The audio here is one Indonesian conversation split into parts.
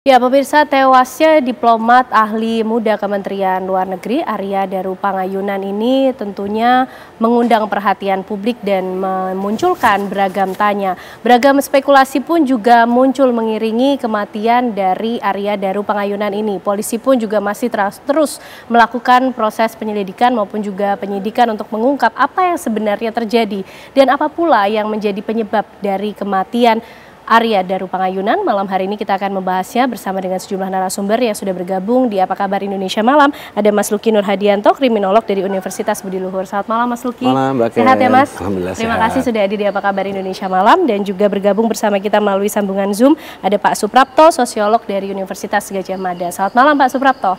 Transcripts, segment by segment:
Ya, pemirsa, tewasnya diplomat ahli muda Kementerian Luar Negeri Arya Daru Pangayunan ini tentunya mengundang perhatian publik dan memunculkan beragam tanya. Beragam spekulasi pun juga muncul mengiringi kematian dari Arya Daru Pangayunan ini. Polisi pun juga masih terus melakukan proses penyelidikan maupun juga penyidikan untuk mengungkap apa yang sebenarnya terjadi dan apa pula yang menjadi penyebab dari kematian Arya Daru Pangayunan. Malam hari ini kita akan membahasnya bersama dengan sejumlah narasumber yang sudah bergabung di Apa Kabar Indonesia Malam. Ada Mas Luki Nurhadianto, kriminolog dari Universitas Budi Luhur. Selamat malam Mas Luki. Malam, Mbak Ken. Sehat ya Mas? Alhamdulillah Terima sehat. kasih sudah hadir di Apa Kabar Indonesia Malam dan juga bergabung bersama kita melalui sambungan Zoom. Ada Pak Suprapto, sosiolog dari Universitas Gadjah Mada. Selamat malam Pak Suprapto.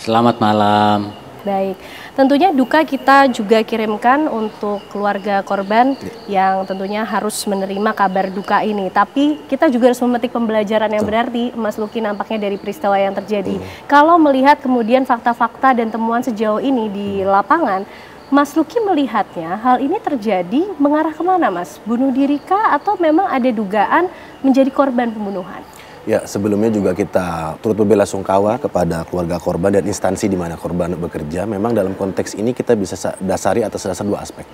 Selamat malam. Baik, tentunya duka kita juga kirimkan untuk keluarga korban yang tentunya harus menerima kabar duka ini. Tapi kita juga harus memetik pembelajaran yang berarti, Mas Luki, nampaknya dari peristiwa yang terjadi. Kalau melihat kemudian fakta-fakta dan temuan sejauh ini di lapangan, Mas Luki melihatnya hal ini terjadi mengarah kemana Mas? Bunuh diri kah atau memang ada dugaan menjadi korban pembunuhan? Ya, sebelumnya juga kita turut berbelasungkawa kepada keluarga korban dan instansi di mana korban bekerja. Memang dalam konteks ini kita bisa dasari atas dasar dua aspek.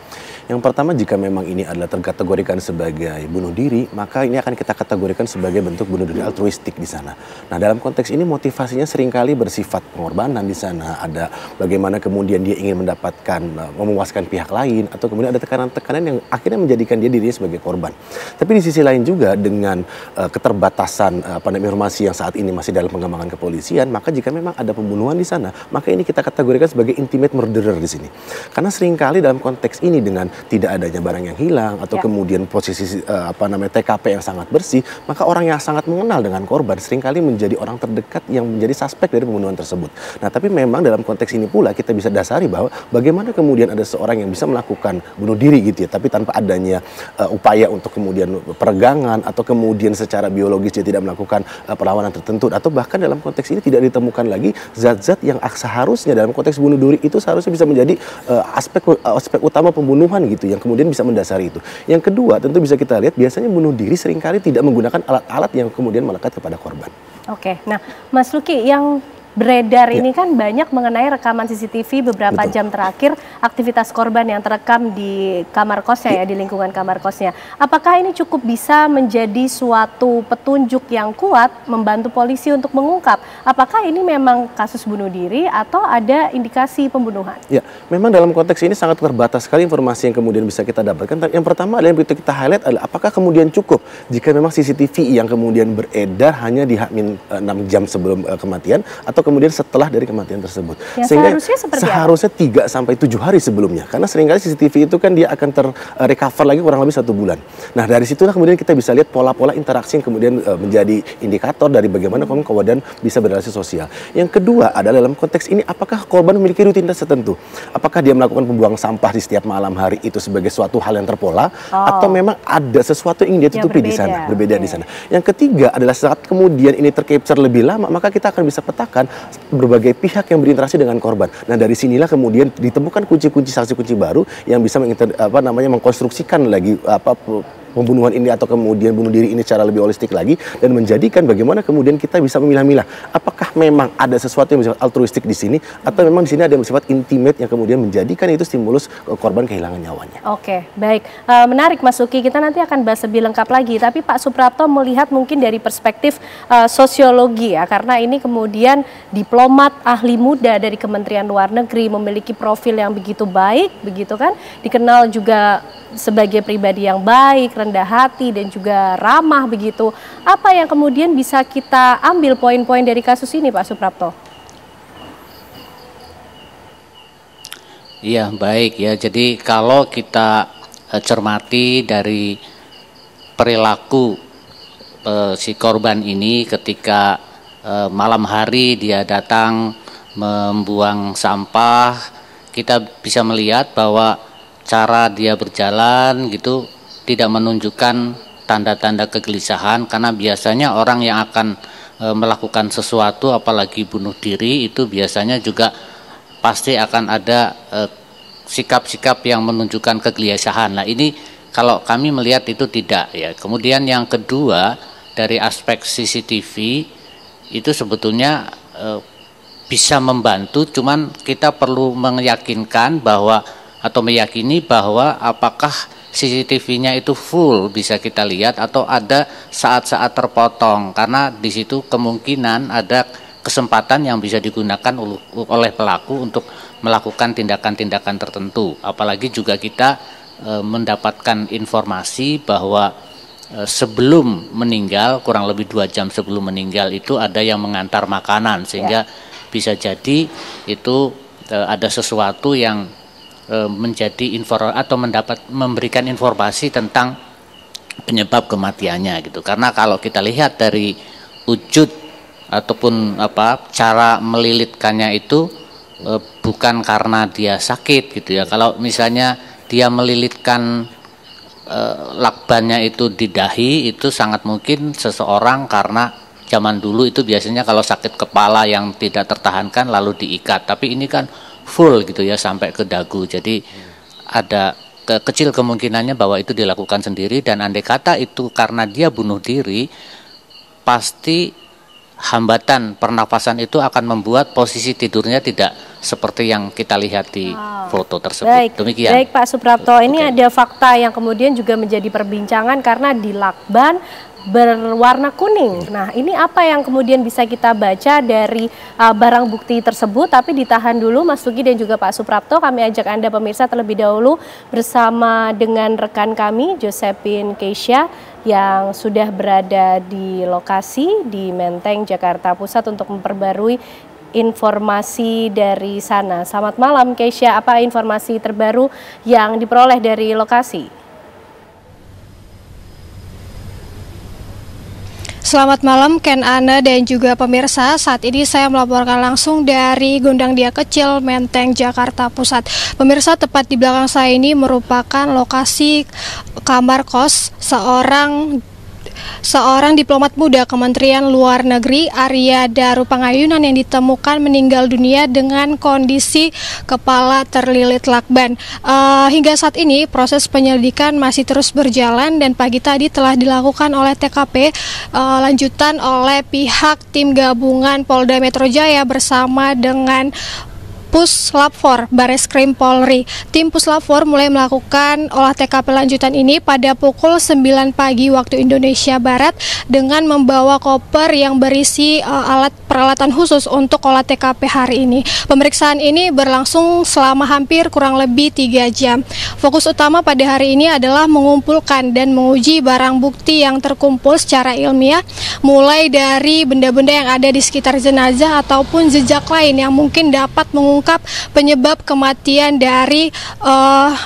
Yang pertama, jika memang ini adalah terkategorikan sebagai bunuh diri, maka ini akan kita kategorikan sebagai bentuk bunuh diri altruistik di sana. Nah, dalam konteks ini motivasinya seringkali bersifat pengorbanan di sana. Ada bagaimana kemudian dia ingin mendapatkan, memuaskan pihak lain, atau kemudian ada tekanan-tekanan yang akhirnya menjadikan dia dirinya sebagai korban. Tapi di sisi lain juga dengan keterbatasan informasi yang saat ini masih dalam pengembangan kepolisian, maka jika memang ada pembunuhan di sana, maka ini kita kategorikan sebagai intimate murderer di sini. Karena seringkali dalam konteks ini dengan tidak adanya barang yang hilang atau kemudian posisi TKP yang sangat bersih, maka orang yang sangat mengenal dengan korban seringkali menjadi orang terdekat yang menjadi suspek dari pembunuhan tersebut. Nah, tapi memang dalam konteks ini pula kita bisa dasari bahwa bagaimana kemudian ada seorang yang bisa melakukan bunuh diri gitu ya, tapi tanpa adanya upaya untuk kemudian peregangan atau kemudian secara biologis dia tidak melakukan perlawanan tertentu, atau bahkan dalam konteks ini tidak ditemukan lagi zat-zat yang seharusnya dalam konteks bunuh diri itu seharusnya bisa menjadi aspek utama pembunuhan gitu, yang kemudian bisa mendasari itu. Yang kedua, tentu bisa kita lihat biasanya bunuh diri seringkali tidak menggunakan alat-alat yang kemudian melekat kepada korban. Oke, nah Mas Luki, yang beredar ini kan banyak mengenai rekaman CCTV beberapa jam terakhir aktivitas korban yang terekam di kamar kosnya ya, di lingkungan kamar kosnya. Apakah ini cukup bisa menjadi suatu petunjuk yang kuat membantu polisi untuk mengungkap apakah ini memang kasus bunuh diri atau ada indikasi pembunuhan? Ya, memang dalam konteks ini sangat terbatas sekali informasi yang kemudian bisa kita dapatkan. Yang pertama adalah yang kita highlight adalah apakah kemudian cukup jika memang CCTV yang kemudian beredar hanya di H-6 jam sebelum kematian atau kemudian setelah dari kematian tersebut. Ya, sehingga seharusnya 3 sampai 7 hari sebelumnya. Karena seringkali CCTV itu kan dia akan terrecover lagi kurang lebih 1 bulan. Nah, dari situlah kemudian kita bisa lihat pola-pola interaksi yang kemudian menjadi indikator dari bagaimana korban bisa berrelasi sosial. Yang kedua adalah dalam konteks ini apakah korban memiliki rutinitas tertentu? Apakah dia melakukan pembuangan sampah di setiap malam hari itu sebagai suatu hal yang terpola atau memang ada sesuatu yang dia tutupi di sana, berbeda di sana. Yang ketiga adalah saat kemudian ini tercapture lebih lama, maka kita akan bisa petakan berbagai pihak yang berinteraksi dengan korban. Nah, dari sinilah kemudian ditemukan kunci-kunci saksi kunci baru yang bisa mengkonstruksikan lagi pembunuhan ini atau kemudian bunuh diri ini secara lebih holistik lagi dan menjadikan bagaimana kemudian kita bisa memilah-milah apakah memang ada sesuatu yang bersifat altruistik di sini atau memang di sini ada yang bersifat intimate yang kemudian menjadikan itu stimulus korban kehilangan nyawanya. Oke, baik. Menarik Mas Luki, kita nanti akan bahas lebih lengkap lagi, tapi Pak Suprapto melihat mungkin dari perspektif sosiologi ya, karena ini kemudian diplomat ahli muda dari Kementerian Luar Negeri memiliki profil yang begitu baik, begitu kan, dikenal juga sebagai pribadi yang baik, rendah hati dan juga ramah begitu. Apa yang kemudian bisa kita ambil poin-poin dari kasus ini Pak Suprapto? Iya, baik ya. Jadi kalau kita cermati dari perilaku si korban ini ketika malam hari dia datang membuang sampah, kita bisa melihat bahwa cara dia berjalan gitu tidak menunjukkan tanda-tanda kegelisahan, karena biasanya orang yang akan melakukan sesuatu apalagi bunuh diri itu biasanya juga pasti akan ada sikap-sikap yang menunjukkan kegelisahan. Nah, ini kalau kami melihat itu tidak ya. Kemudian yang kedua, dari aspek CCTV itu sebetulnya bisa membantu, cuman kita perlu meyakinkan bahwa atau meyakini bahwa apakah CCTV-nya itu full bisa kita lihat atau ada saat-saat terpotong, karena di situ kemungkinan ada kesempatan yang bisa digunakan oleh pelaku untuk melakukan tindakan-tindakan tertentu. Apalagi juga kita mendapatkan informasi bahwa sebelum meninggal, kurang lebih 2 jam sebelum meninggal itu ada yang mengantar makanan, sehingga bisa jadi itu ada sesuatu yang menjadi atau memberikan informasi tentang penyebab kematiannya gitu. Karena kalau kita lihat dari wujud ataupun cara melilitkannya itu bukan karena dia sakit gitu ya. Kalau misalnya dia melilitkan lakbannya itu di dahi, itu sangat mungkin seseorang karena zaman dulu itu biasanya kalau sakit kepala yang tidak tertahankan lalu diikat, tapi ini kan full gitu ya sampai ke dagu. Jadi ada kecil kemungkinannya bahwa itu dilakukan sendiri, dan andai kata itu karena dia bunuh diri, pasti hambatan pernafasan itu akan membuat posisi tidurnya tidak seperti yang kita lihat di foto tersebut. Baik, demikian. Baik Pak Suprapto, ini ada fakta yang kemudian juga menjadi perbincangan karena di lakban berwarna kuning. Nah, ini apa yang kemudian bisa kita baca dari barang bukti tersebut? Tapi ditahan dulu Mas Tugi dan juga Pak Suprapto. Kami ajak Anda pemirsa terlebih dahulu bersama dengan rekan kami Josephine Keisha yang sudah berada di lokasi di Menteng, Jakarta Pusat untuk memperbarui informasi dari sana. Selamat malam Keisha, apa informasi terbaru yang diperoleh dari lokasi? Selamat malam Ken, Ana dan juga pemirsa. Saat ini saya melaporkan langsung dari Gondang Dia Kecil, Menteng, Jakarta Pusat. Pemirsa, tepat di belakang saya ini merupakan lokasi kamar kos seorang diplomat muda Kementerian Luar Negeri, Arya Daru Pangayunan, yang ditemukan meninggal dunia dengan kondisi kepala terlilit lakban. Hingga saat ini proses penyelidikan masih terus berjalan dan pagi tadi telah dilakukan oleh TKP lanjutan oleh pihak tim gabungan Polda Metro Jaya bersama dengan Puslap 4 Bareskrim Polri. Tim Puslap 4 mulai melakukan olah TKP lanjutan ini pada pukul 9 pagi waktu Indonesia Barat dengan membawa koper yang berisi alat peralatan khusus untuk olah TKP hari ini. Pemeriksaan ini berlangsung selama hampir kurang lebih 3 jam. Fokus utama pada hari ini adalah mengumpulkan dan menguji barang bukti yang terkumpul secara ilmiah, mulai dari benda-benda yang ada di sekitar jenazah ataupun jejak lain yang mungkin dapat mengungkap penyebab kematian dari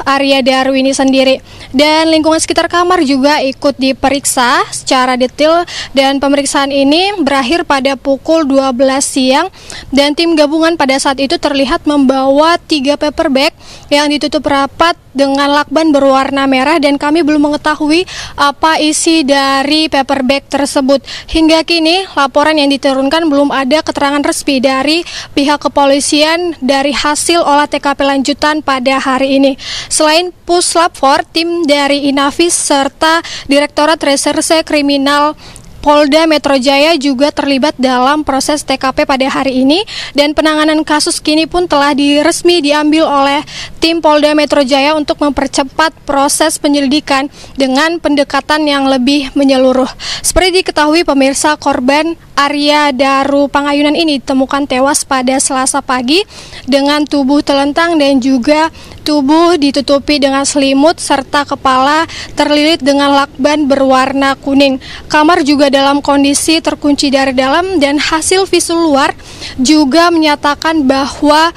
Arya Daru ini sendiri. Dan lingkungan sekitar kamar juga ikut diperiksa secara detail, dan pemeriksaan ini berakhir pada pukul 12 siang dan tim gabungan pada saat itu terlihat membawa 3 paper bag yang ditutup rapat dengan lakban berwarna merah, dan kami belum mengetahui apa isi dari paper bag tersebut. Hingga kini laporan yang diturunkan belum ada keterangan resmi dari pihak kepolisian dari hasil olah TKP lanjutan pada hari ini. Selain Puslap 4, tim dari Inavis serta Direktorat Reserse Kriminal Polda Metro Jaya juga terlibat dalam proses TKP pada hari ini, dan penanganan kasus kini pun telah resmi diambil oleh tim Polda Metro Jaya untuk mempercepat proses penyelidikan dengan pendekatan yang lebih menyeluruh. Seperti diketahui pemirsa, korban Arya Daru Pangayunan ini ditemukan tewas pada Selasa pagi dengan tubuh telentang dan juga tubuh ditutupi dengan selimut serta kepala terlilit dengan lakban berwarna kuning. Kamar juga dalam kondisi terkunci dari dalam, dan hasil visum luar juga menyatakan bahwa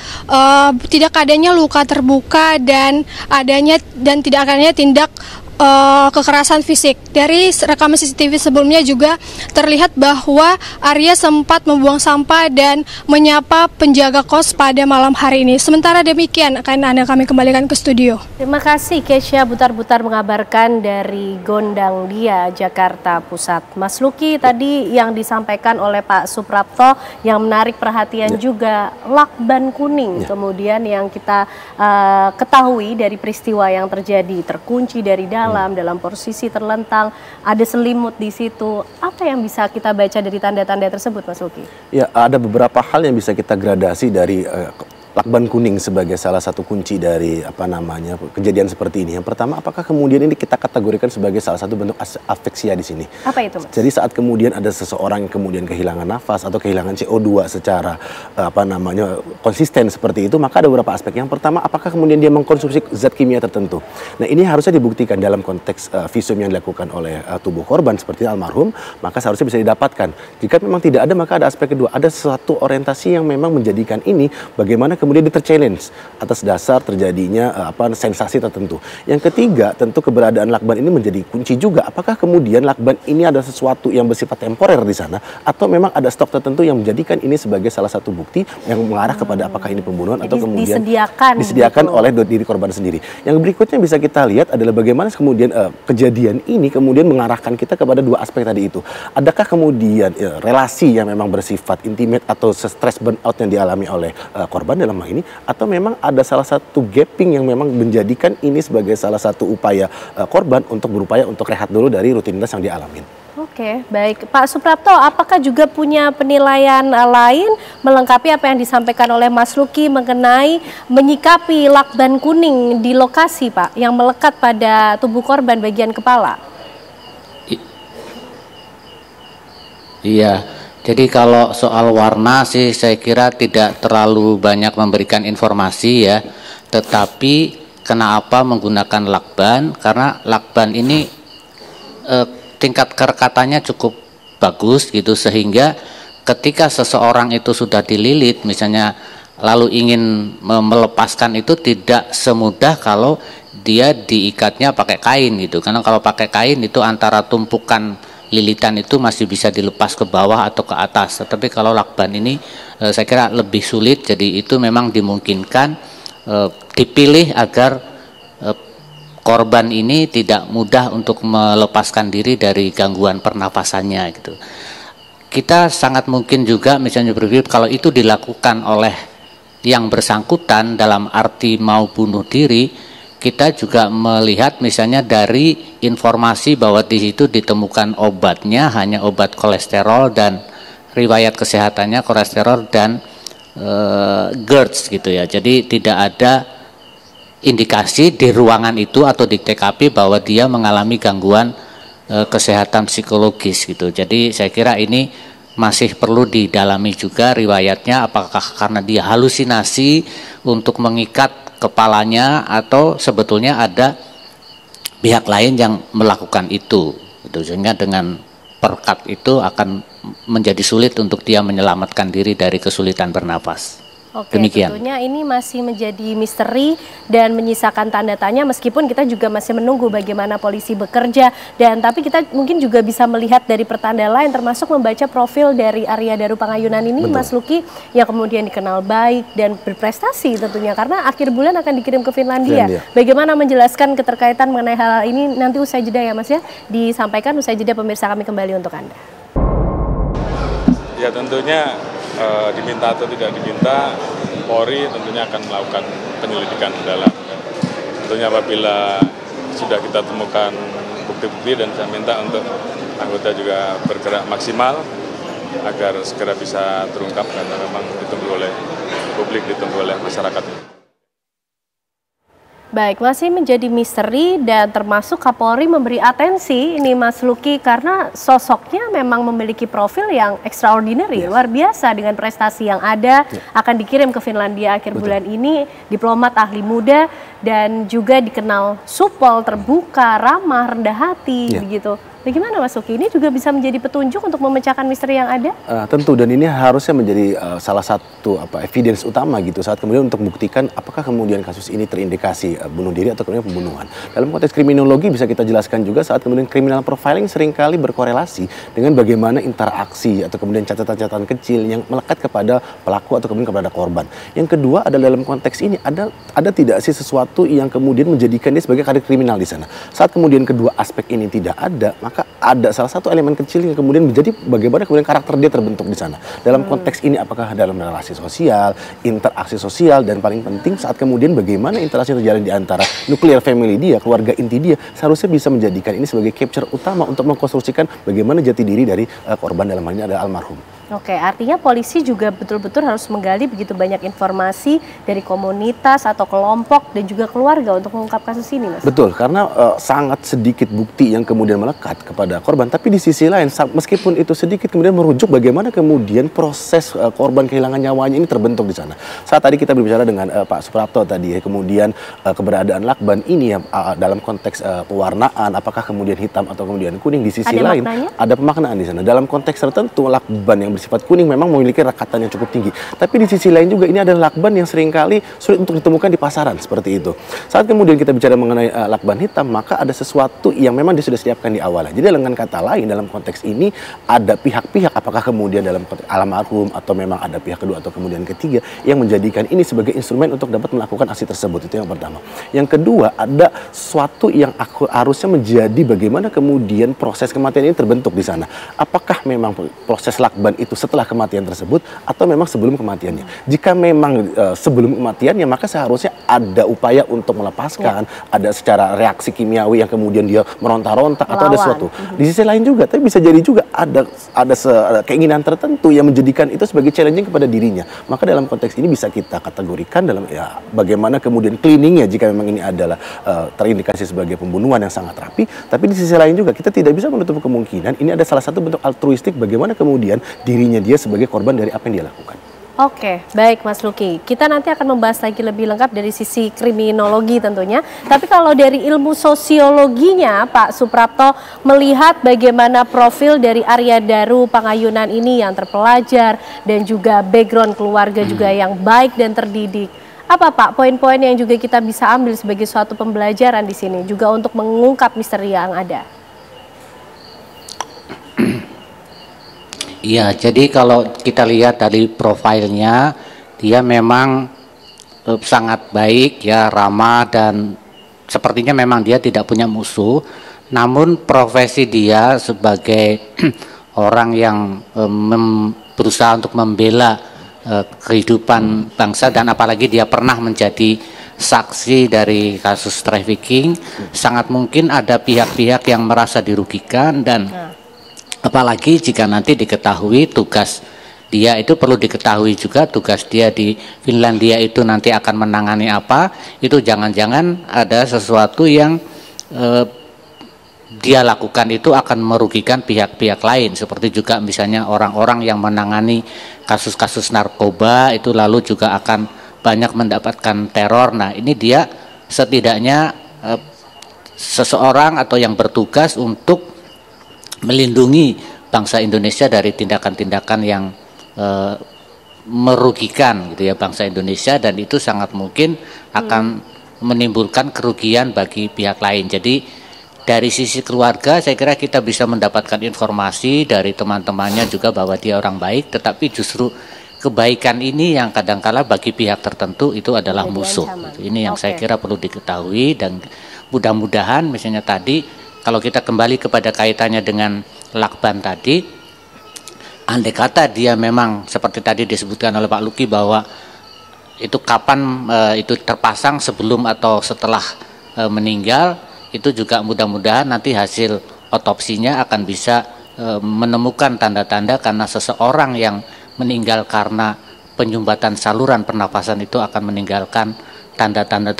tidak adanya luka terbuka dan tidak adanya tindak kekerasan fisik. Dari rekaman CCTV sebelumnya juga terlihat bahwa Arya sempat membuang sampah dan menyapa penjaga kos pada malam hari ini. Sementara demikian akan kami kembalikan ke studio. Terima kasih Keisha Butar-Butar mengabarkan dari Gondang Dia, Jakarta Pusat. Mas Luki, tadi yang disampaikan oleh Pak Suprapto yang menarik perhatian juga lakban kuning, kemudian yang kita ketahui dari peristiwa yang terjadi terkunci dari dalam dalam posisi terlentang, ada selimut di situ. Apa yang bisa kita baca dari tanda-tanda tersebut, Mas Luki? Ya, ada beberapa hal yang bisa kita gradasi dari lakban kuning sebagai salah satu kunci dari kejadian seperti ini. Yang pertama, apakah kemudian ini kita kategorikan sebagai salah satu bentuk afeksia di sini? Apa itu, Mas? Jadi saat kemudian ada seseorang yang kemudian kehilangan nafas atau kehilangan CO2 secara konsisten seperti itu, maka ada beberapa aspek. Yang pertama, apakah kemudian dia mengkonsumsi zat kimia tertentu? Nah, ini harusnya dibuktikan dalam konteks visum yang dilakukan oleh tubuh korban seperti almarhum, maka seharusnya bisa didapatkan. Jika memang tidak ada, maka ada aspek kedua, ada suatu orientasi yang memang menjadikan ini bagaimana kemudian ter-challenge atas dasar terjadinya sensasi tertentu. Yang ketiga, tentu keberadaan lakban ini menjadi kunci juga. Apakah kemudian lakban ini ada sesuatu yang bersifat temporer di sana, atau memang ada stok tertentu yang menjadikan ini sebagai salah satu bukti yang mengarah kepada apakah ini pembunuhan atau kemudian disediakan gitu oleh diri korban sendiri. Yang berikutnya bisa kita lihat adalah bagaimana kemudian kejadian ini kemudian mengarahkan kita kepada dua aspek tadi itu. Adakah kemudian relasi yang memang bersifat intimate atau stress burnout yang dialami oleh korban dalam hal ini, atau memang ada salah satu gapping yang memang menjadikan ini sebagai salah satu upaya korban untuk berupaya untuk rehat dulu dari rutinitas yang dialamin. Oke, baik. Pak Suprapto, apakah juga punya penilaian lain melengkapi apa yang disampaikan oleh Mas Luki mengenai menyikapi lakban kuning di lokasi, Pak, yang melekat pada tubuh korban bagian kepala? Iya. Jadi kalau soal warna sih saya kira tidak terlalu banyak memberikan informasi ya. Tetapi kenapa menggunakan lakban? Karena lakban ini tingkat kerekatannya cukup bagus gitu, sehingga ketika seseorang itu sudah dililit misalnya lalu ingin melepaskan itu tidak semudah kalau dia diikatnya pakai kain gitu. Karena kalau pakai kain itu antara tumpukan lilitan itu masih bisa dilepas ke bawah atau ke atas, tetapi kalau lakban ini saya kira lebih sulit. Jadi itu memang dimungkinkan dipilih agar korban ini tidak mudah untuk melepaskan diri dari gangguan pernafasannya gitu. Kita sangat mungkin juga misalnya berpikir kalau itu dilakukan oleh yang bersangkutan dalam arti mau bunuh diri, kita juga melihat misalnya dari informasi bahwa di situ ditemukan obatnya hanya obat kolesterol dan riwayat kesehatannya kolesterol dan GERD gitu ya. Jadi tidak ada indikasi di ruangan itu atau di TKP bahwa dia mengalami gangguan kesehatan psikologis gitu. Jadi saya kira ini masih perlu didalami juga riwayatnya, apakah karena dia halusinasi untuk mengikat kepalanya atau sebetulnya ada pihak lain yang melakukan itu gitu. Sehingga dengan perkat itu akan menjadi sulit untuk dia menyelamatkan diri dari kesulitan bernafas. Oke, demikian. Tentunya ini masih menjadi misteri dan menyisakan tanda tanya, meskipun kita juga masih menunggu bagaimana polisi bekerja, dan tapi kita mungkin juga bisa melihat dari pertanda lain, termasuk membaca profil dari Arya Daru Pangayunan ini. Betul. Mas Luki, yang kemudian dikenal baik dan berprestasi tentunya, karena akhir bulan akan dikirim ke Finlandia. Bagaimana menjelaskan keterkaitan mengenai hal ini nanti usai jeda ya Mas ya, disampaikan usai jeda, pemirsa kami kembali untuk Anda. Ya tentunya diminta atau tidak diminta, Polri tentunya akan melakukan penyelidikan mendalam. Tentunya apabila sudah kita temukan bukti-bukti, dan saya minta untuk anggota juga bergerak maksimal agar segera bisa terungkap, karena memang ditunggu oleh publik, ditunggu oleh masyarakat. Baik, masih menjadi misteri, dan termasuk Kapolri memberi atensi ini Mas Luki karena sosoknya memang memiliki profil yang extraordinary, luar biasa dengan prestasi yang ada, akan dikirim ke Finlandia akhir bulan ini, diplomat ahli muda dan juga dikenal supel, terbuka, ramah, rendah hati begitu. Bagaimana Mas Luki? Ini juga bisa menjadi petunjuk untuk memecahkan misteri yang ada? Tentu, dan ini harusnya menjadi salah satu evidence utama gitu saat kemudian untuk membuktikan apakah kemudian kasus ini terindikasi bunuh diri atau kemudian pembunuhan. Dalam konteks kriminologi bisa kita jelaskan juga saat kemudian criminal profiling seringkali berkorelasi dengan bagaimana interaksi atau kemudian catatan-catatan kecil yang melekat kepada pelaku atau kemudian kepada korban. Yang kedua adalah dalam konteks ini ada tidak sih sesuatu yang kemudian menjadikan dia sebagai kader kriminal di sana. Saat kemudian kedua aspek ini tidak ada, maka ada salah satu elemen kecil yang kemudian menjadi bagaimana kemudian karakter dia terbentuk di sana. Dalam konteks ini apakah dalam relasi sosial, interaksi sosial, dan paling penting saat kemudian bagaimana interaksi terjadi di antara nuclear family dia, keluarga inti dia, seharusnya bisa menjadikan ini sebagai capture utama untuk mengkonstruksikan bagaimana jati diri dari korban, dalam hal ini adalah almarhum. Oke, artinya polisi juga betul-betul harus menggali begitu banyak informasi dari komunitas atau kelompok dan juga keluarga untuk mengungkap kasus ini, Mas. Betul, karena sangat sedikit bukti yang kemudian melekat kepada korban. Tapi di sisi lain, meskipun itu sedikit, kemudian merujuk bagaimana kemudian proses korban kehilangan nyawanya ini terbentuk di sana. Saat tadi kita berbicara dengan Pak Suprapto tadi, kemudian keberadaan lakban ini ya, dalam konteks pewarnaan, apakah kemudian hitam atau kemudian kuning, di sisi lain ada pemaknaan di sana. Dalam konteks tertentu, lakban yang bersifat kuning memang memiliki rekatan yang cukup tinggi. Tapi di sisi lain juga ini adalah lakban yang seringkali sulit untuk ditemukan di pasaran seperti itu. Saat kemudian kita bicara mengenai lakban hitam, maka ada sesuatu yang memang dia sudah siapkan di awal. Jadi dengan kata lain dalam konteks ini ada pihak-pihak, apakah kemudian dalam konteks almarhum atau memang ada pihak kedua atau kemudian ketiga yang menjadikan ini sebagai instrumen untuk dapat melakukan aksi tersebut. Itu yang pertama. Yang kedua, ada sesuatu yang harusnya menjadi bagaimana kemudian proses kematian ini terbentuk di sana. Apakah memang proses lakban itu setelah kematian tersebut atau memang sebelum kematiannya? Jika memang sebelum kematiannya, maka seharusnya ada upaya untuk melepaskan, ada secara reaksi kimiawi yang kemudian dia meronta-ronta atau ada sesuatu. Di sisi lain juga, tapi bisa jadi juga ada keinginan tertentu yang menjadikan itu sebagai challenging kepada dirinya. Maka dalam konteks ini bisa kita kategorikan dalam bagaimana kemudian cleaningnya jika memang ini adalah terindikasi sebagai pembunuhan yang sangat rapi. Tapi di sisi lain juga kita tidak bisa menutup kemungkinan ini ada salah satu bentuk altruistik bagaimana kemudian dirinya dia sebagai korban dari apa yang dia lakukan. Oke, baik Mas Luki. Kita nanti akan membahas lagi lebih lengkap dari sisi kriminologi tentunya. Tapi kalau dari ilmu sosiologinya, Pak Suprapto melihat bagaimana profil dari Arya Daru Pangayunan ini yang terpelajar dan juga background keluarga juga yang baik dan terdidik. Apa Pak poin-poin yang juga kita bisa ambil sebagai suatu pembelajaran di sini juga untuk mengungkap misteri yang ada? Iya, jadi kalau kita lihat dari profilnya, dia memang sangat baik ya, ramah, dan sepertinya memang dia tidak punya musuh. Namun profesi dia sebagai orang yang berusaha untuk membela kehidupan bangsa, dan apalagi dia pernah menjadi saksi dari kasus trafficking, sangat mungkin ada pihak-pihak yang merasa dirugikan. Dan apalagi jika nanti diketahui tugas dia itu, perlu diketahui juga tugas dia di Finlandia itu nanti akan menangani apa, itu jangan-jangan ada sesuatu yang dia lakukan itu akan merugikan pihak-pihak lain, seperti juga misalnya orang-orang yang menangani kasus-kasus narkoba itu lalu juga akan banyak mendapatkan teror. Nah, ini dia setidaknya seseorang atau yang bertugas untuk melindungi bangsa Indonesia dari tindakan-tindakan yang merugikan gitu ya bangsa Indonesia, dan itu sangat mungkin akan menimbulkan kerugian bagi pihak lain. Jadi dari sisi keluarga saya kira kita bisa mendapatkan informasi dari teman-temannya juga bahwa dia orang baik, tetapi justru kebaikan ini yang kadangkala bagi pihak tertentu itu adalah musuh. Ini yang saya kira perlu diketahui, dan mudah-mudahan misalnya tadi kalau kita kembali kepada kaitannya dengan lakban tadi, andai kata dia memang seperti tadi disebutkan oleh Pak Luki bahwa itu kapan itu terpasang, sebelum atau setelah meninggal, itu juga mudah-mudahan nanti hasil otopsinya akan bisa menemukan tanda-tanda karena seseorang yang meninggal karena penyumbatan saluran pernapasan itu akan meninggalkan tanda-tanda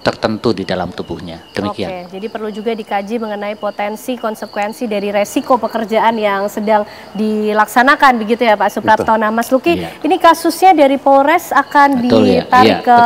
tertentu di dalam tubuhnya. Demikian. Oke, jadi perlu juga dikaji mengenai potensi konsekuensi dari resiko pekerjaan yang sedang dilaksanakan begitu ya Pak Suprapto. Nah, Mas Luki, ini kasusnya dari Polres akan ditarik ke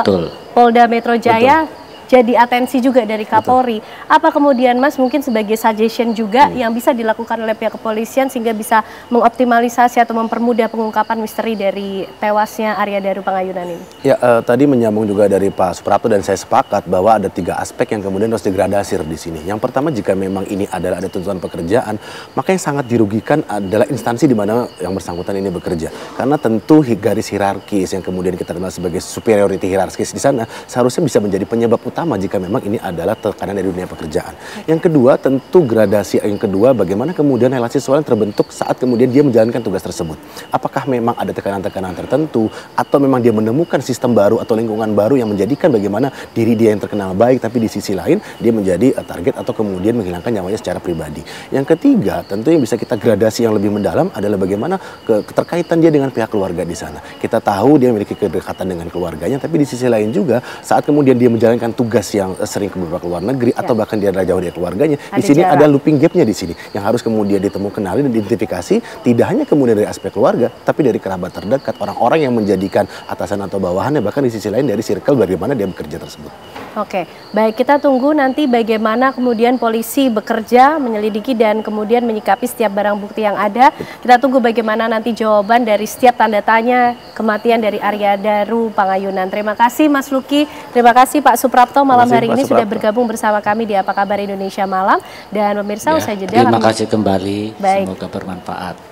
Polda Metro Jaya. Jadi atensi juga dari Kapolri. Apa kemudian Mas mungkin sebagai suggestion juga yang bisa dilakukan oleh pihak kepolisian sehingga bisa mengoptimalisasi atau mempermudah pengungkapan misteri dari tewasnya Arya Daru Pangayunan ini? Ya, tadi menyambung juga dari Pak Suprapto, dan saya sepakat bahwa ada 3 aspek yang kemudian harus digradasi di sini. Yang pertama, jika memang ini adalah ada tuntutan pekerjaan, maka yang sangat dirugikan adalah instansi di mana yang bersangkutan ini bekerja. Karena tentu garis hierarkis yang kemudian kita kenal sebagai superiority hierarkis di sana seharusnya bisa menjadi penyebab utama utama jika memang ini adalah tekanan dari dunia pekerjaan. Yang kedua, tentu gradasi yang kedua, bagaimana kemudian relasi sosial terbentuk saat kemudian dia menjalankan tugas tersebut. Apakah memang ada tekanan-tekanan tertentu, atau memang dia menemukan sistem baru atau lingkungan baru yang menjadikan bagaimana diri dia yang terkenal baik, tapi di sisi lain dia menjadi target atau kemudian menghilangkan nyawanya secara pribadi. Yang ketiga, tentu yang bisa kita gradasi yang lebih mendalam adalah bagaimana keterkaitan dia dengan pihak keluarga di sana. Kita tahu dia memiliki kedekatan dengan keluarganya, tapi di sisi lain juga saat kemudian dia menjalankan tugas yang sering ke beberapa luar negeri atau bahkan dia jauh dari keluarganya, di sini ada looping gapnya di sini yang harus kemudian ditemukan, kenali dan identifikasi, tidak hanya kemudian dari aspek keluarga, tapi dari kerabat terdekat, orang-orang yang menjadikan atasan atau bawahannya, bahkan di sisi lain dari circle bagaimana dia bekerja tersebut. Oke, baik, kita tunggu nanti bagaimana kemudian polisi bekerja, menyelidiki dan kemudian menyikapi setiap barang bukti yang ada. Kita tunggu bagaimana nanti jawaban dari setiap tanda tanya kematian dari Arya Daru Pangayunan. Terima kasih Mas Luki, terima kasih Pak Suprapto malam hari ini sudah bergabung bersama kami di Apa Kabar Indonesia Malam. Dan pemirsa, usai jeda. Terima kasih kembali, semoga bermanfaat.